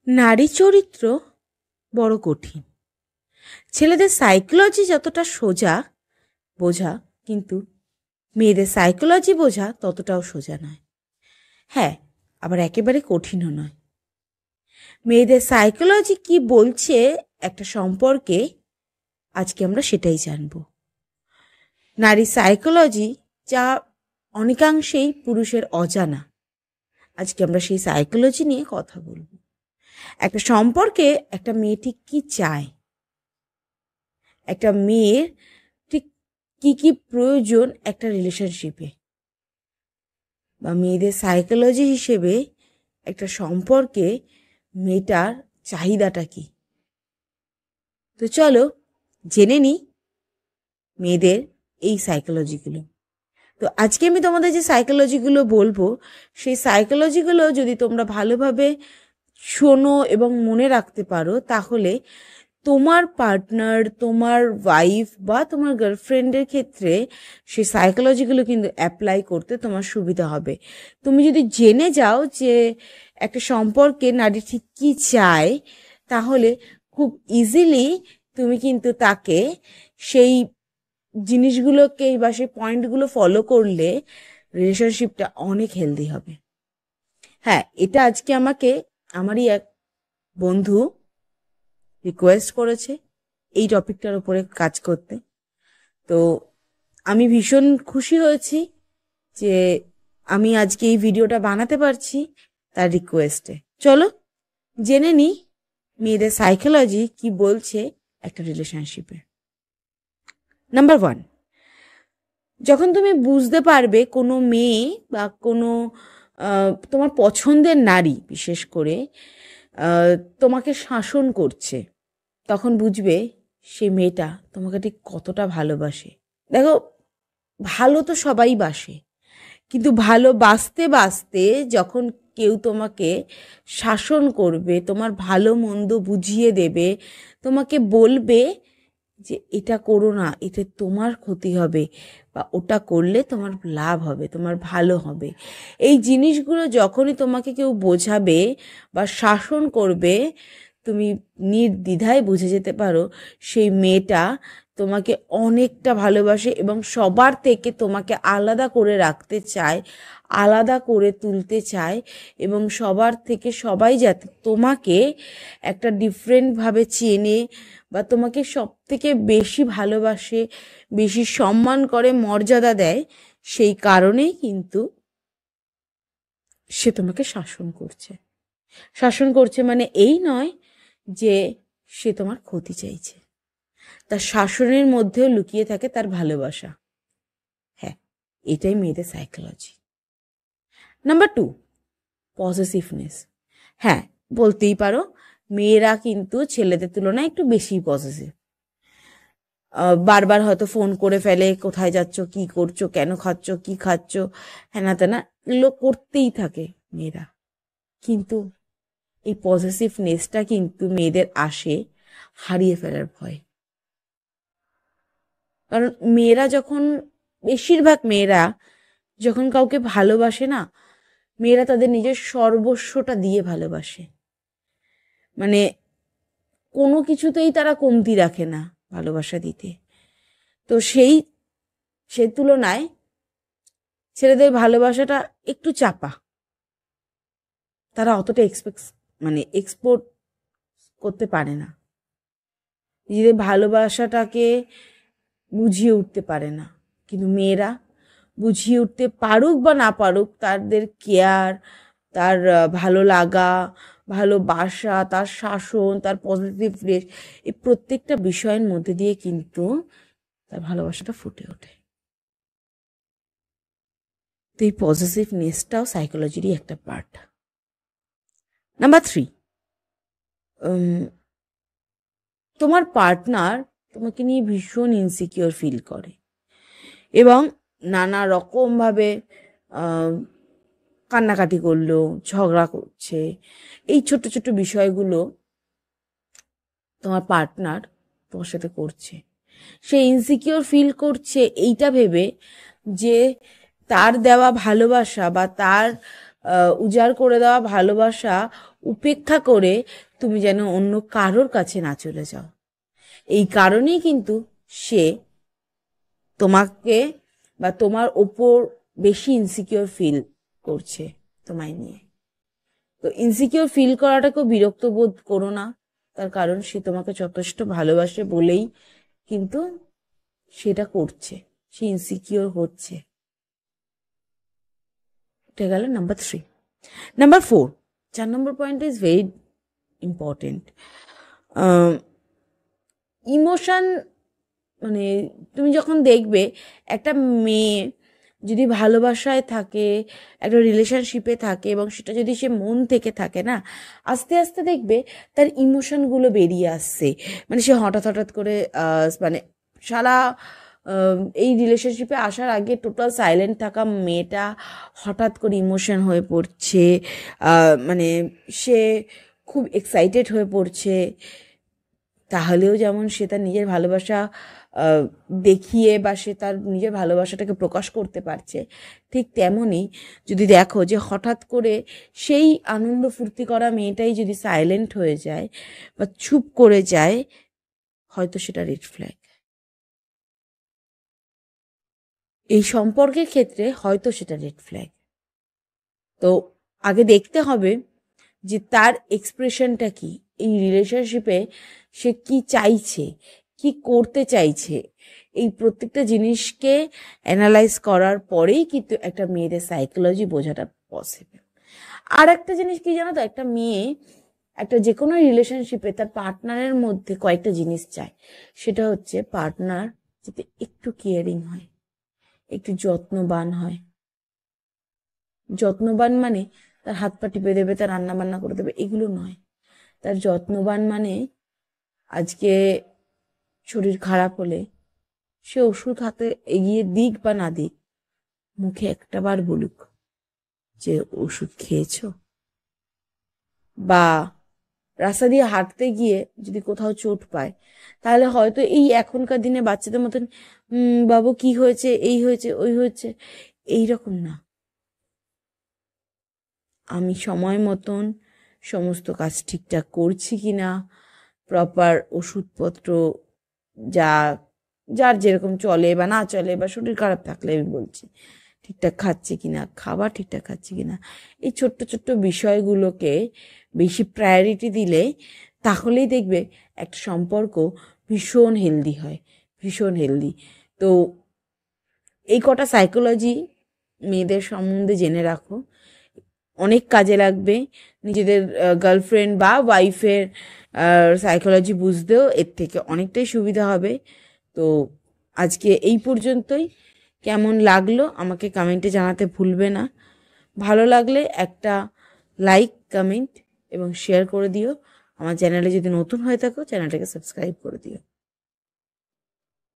নারী চরিত্র বড় কঠিন। ছেলেদের সাইকোলজি যতটা সোজা বোঝা, কিন্তু মেয়েদের সাইকোলজি বোঝা ততটাও সোজা নয়। হ্যাঁ, আবার একেবারে কঠিনও নয়। মেয়েদের সাইকোলজি কি বলছে একটা সম্পর্কে, আজকে আমরা সেটাই জানব। নারী সাইকোলজি যা অনেকাংশেই পুরুষের অজানা, আজকে আমরা সেই সাইকোলজি নিয়ে কথা বলব। একটা সম্পর্কে একটা মেয়ে ঠিক কি চায়, একটা মেয়ের ঠিক কি কি প্রয়োজন একটা রিলেশনশিপে, বা মেয়েদের সাইকোলজি হিসেবে একটা সম্পর্কে মেয়েটার চাহিদাটা কি। তো চলো জেনে নিই মেয়েদের এই সাইকোলজিগুলো। তো আজকে আমি তোমাদের যে সাইকোলজিগুলো বলবো, সেই সাইকোলজিগুলো যদি তোমরা ভালোভাবে শোনো এবং মনে রাখতে পারো, তাহলে তোমার পার্টনার, তোমার ওয়াইফ বা তোমার গার্লফ্রেন্ডের ক্ষেত্রে সেই সাইকোলজিগুলো কিন্তু অ্যাপ্লাই করতে তোমার সুবিধা হবে। তুমি যদি জেনে যাও যে একটা সম্পর্কে নারী ঠিক কী চায়, তাহলে খুব ইজিলি তুমি কিন্তু তাকে সেই জিনিসগুলোকে বা সেই পয়েন্টগুলো ফলো করলে রিলেশনশিপটা অনেক হেলদি হবে। হ্যাঁ, এটা আজকে আমাকে আমারই এক বন্ধু রিকোয়েস্ট করেছে এই টপিকটার উপরে কাজ করতে। তো আমি ভীষণ খুশি হয়েছি যে আমি আজকে এই ভিডিওটা বানাতে পারছি তার রিকোয়েস্টে। চলো জেনে নিই মেয়েদের সাইকোলজি কি বলছে একটা রিলেশনশিপে। নাম্বার 1, যখন তুমি বুঝতে পারবে কোনো মেয়ে বা কোনো তোমার পছন্দের নারী বিশেষ করে তোমাকে শাসন করছে, তখন বুঝবে সেই মেয়েটা তোমাকে ঠিক কতটা ভালোবাসে। দেখো, ভালো তো সবাই বাসে, কিন্তু ভালোবাসতে বাসতে যখন কেউ তোমাকে শাসন করবে, তোমার ভালো মন্দ বুঝিয়ে দেবে, তোমাকে বলবে যে এটা করো না, এতে তোমার ক্ষতি হবে, বা ওটা করলে তোমার লাভ হবে, তোমার ভালো হবে, এই জিনিসগুলো যখনই তোমাকে কেউ বোঝাবে বা শাসন করবে, তুমি নির্দ্বিধায় বুঝে যেতে পারো সেই মেয়েটা তোমাকে অনেকটা ভালোবাসে এবং সবার থেকে তোমাকে আলাদা করে রাখতে চায়, আলাদা করে তুলতে চায়, এবং সবার থেকে সবাই যাতে তোমাকে একটা ডিফারেন্টভাবে চেনে বা তোমাকে সব থেকে বেশি ভালোবাসে, বেশি সম্মান করে, মর্যাদা দেয়, সেই কারণেই কিন্তু সে তোমাকে শাসন করছে। শাসন করছে মানে এই নয় যে সে তোমার ক্ষতি চাইছে, তার শাসনের মধ্যেও লুকিয়ে থাকে তার ভালোবাসা। হ্যাঁ, এটাই মেয়েদের সাইকোলজি। নাম্বার 2, পসেসিভনেস। হ্যাঁ, বলতেই পারো মেয়েরা কিন্তু ছেলেদের তুলনায় একটু বেশি পসেসিভ। বারবার হয়তো ফোন করে ফেলে, কোথায় যাচ্ছ, কি করছো, কেন খাচ্ছ, কি খাচ্ছ, হ্যানা তেনা, এগুলো করতেই থাকে মেয়েরা। কিন্তু এই পসেসিভনেসটা কিন্তু মেয়েদের আসে হারিয়ে ফেলার ভয়। কারণ মেয়েরা যখন, বেশিরভাগ মেয়েরা যখন কাউকে ভালোবাসে না, মেয়েরা তাদের নিজের সর্বস্বটা দিয়ে ভালোবাসে। মানে কোনো কিছুতেই তারা কমতি রাখে না ভালোবাসা দিতে। তো সেই তুলনায় ছেলেদের ভালোবাসাটা একটু চাপা, তারা অতটা এক্সপোর্ট করতে পারে না, নিজেদের ভালোবাসাটাকে বুঝিয়ে উঠতে পারে না। কিন্তু মেয়েরা বুঝিয়ে উঠতে পারুক বা না পারুক, তাদের কেয়ার, তার ভালো লাগা, ভালোবাসা, তার শাসন, তার পজিটিভনেস, এই প্রত্যেকটা বিষয়ের মধ্যে দিয়ে কিন্তু তার ভালোবাসাটা ফুটে ওঠে। তো এই পজিটিভনেসটাও সাইকোলজিরই একটা পার্ট। নাম্বার 3, তোমার পার্টনার তোমাকে নিয়ে ভীষণ ইনসিকিওর ফিল করে এবং নানা রকমভাবে কান্নাকাটি করলো, ঝগড়া করছে, এই ছোট ছোট বিষয়গুলো তোমার পার্টনার তোমার সাথে করছে। সে ইনসিকিওর ফিল করছে এইটা ভেবে যে তার দেওয়া ভালোবাসা বা তার উজাড় করে দেওয়া ভালোবাসা উপেক্ষা করে তুমি যেন অন্য কারোর কাছে না চলে যাও। এই কারণেই কিন্তু সে তোমাকে বা তোমার ওপর বেশি ইনসিকিউর ফিল করছে তোমায় নিয়ে। তো ইনসিকিউর ফিল করাটাকেও বিরক্ত বোধ করো না, তার কারণ সে তোমাকে যথেষ্ট ভালোবাসে বলেই কিন্তু সেটা করছে, সে ইনসিকিউর হচ্ছে। এটা গেল number 3। Number 4, 4 number point is very important. Emotion, মানে তুমি যখন দেখবে একটা মেয়ে যদি ভালোবাসায় থাকে, একটা রিলেশনশিপে থাকে এবং সেটা যদি সে মন থেকে থাকে না, আস্তে আস্তে দেখবে তার ইমোশনগুলো বেরিয়ে আসছে। মানে সে হঠাৎ হঠাৎ করে মানে সারা এই রিলেশনশিপে আসার আগে টোটাল সাইলেন্ট থাকা মেয়েটা হঠাৎ করে ইমোশন হয়ে পড়ছে, মানে সে খুব এক্সাইটেড হয়ে পড়ছে। তাহলেও যেমন সে তার নিজের ভালোবাসা দেখিয়ে বা সে তার নিজের ভালোবাসাটাকে প্রকাশ করতে পারছে, ঠিক তেমনই যদি দেখো যে হঠাৎ করে সেই আনন্দ ফুর্তি করা মেয়েটাই যদি সাইলেন্ট হয়ে যায় বা চুপ করে যায়, হয়তো সেটা রেড ফ্ল্যাগ। এই সম্পর্কের ক্ষেত্রে হয়তো সেটা রেড ফ্ল্যাগ। তো আগে দেখতে হবে যে তার এক্সপ্রেশনটা কি, এই রিলেশনশিপে সে কি চাইছে, কি করতে চাইছে। এই প্রত্যেকটা জিনিসকে অ্যানালাইজ করার পরেই কিন্তু একটা মেয়েদের সাইকোলজি বোঝাটা পসিবল। আর একটা জিনিস কি জানো তো, একটা মেয়ে একটা যে কোনো রিলেশনশিপে তার পার্টনারের মধ্যে কয়েকটা জিনিস চায়। সেটা হচ্ছে পার্টনার যাতে একটু কেয়ারিং হয়, একটু যত্নবান হয়। যত্নবান মানে তার হাত পা টিপে দেবে, তার রান্না বান্না করে দেবে, এগুলো নয়। তার যত্নবান মানে আজকে শরীর খারাপ হলে সে ওষুধ হাতে এগিয়ে দিক বা না দিক, মুখে একটা বার বলুক যে ওষুধ খেয়েছো। বা রাস্তা দিয়ে হাঁটতে গিয়ে যদি কোথাও চোট পায়, তাহলে হয়তো এই এখনকার দিনে বাচ্চাদের মতন বাবু কি হয়েছে, এই হয়েছে, ওই হয়েছে, এইরকম না। আমি সময় মতন সমস্ত কাজ ঠিকঠাক করছি কিনা, প্রপার ওষুধপত্র যা যার যেরকম চলে বা না চলে, বা শরীর খারাপ থাকলে আমি বলছি ঠিকঠাক খাচ্ছি কিনা, খাবার ঠিকঠাক খাচ্ছি কিনা, এই ছোট্ট ছোট্ট বিষয়গুলোকে বেশি প্রায়োরিটি দিলে তাহলেই দেখবে একটা সম্পর্ক ভীষণ হেলদি হয়, ভীষণ হেলদি। তো এই কটা সাইকোলজি মেয়েদের সম্বন্ধে জেনে রাখো, অনেক কাজে লাগবে। নিজেদের গার্লফ্রেন্ড বা ওয়াইফের সাইকোলজি বুঝতেও এর থেকে অনেকটাই সুবিধা হবে। তো আজকে এই পর্যন্তই। কেমন লাগলো আমাকে কমেন্টে জানাতে ভুলবে না। ভালো লাগলে একটা লাইক, কমেন্ট এবং শেয়ার করে দিও। আমার চ্যানেলে যদি নতুন হয়ে থাকো চ্যানেলটাকে সাবস্ক্রাইব করে দিও।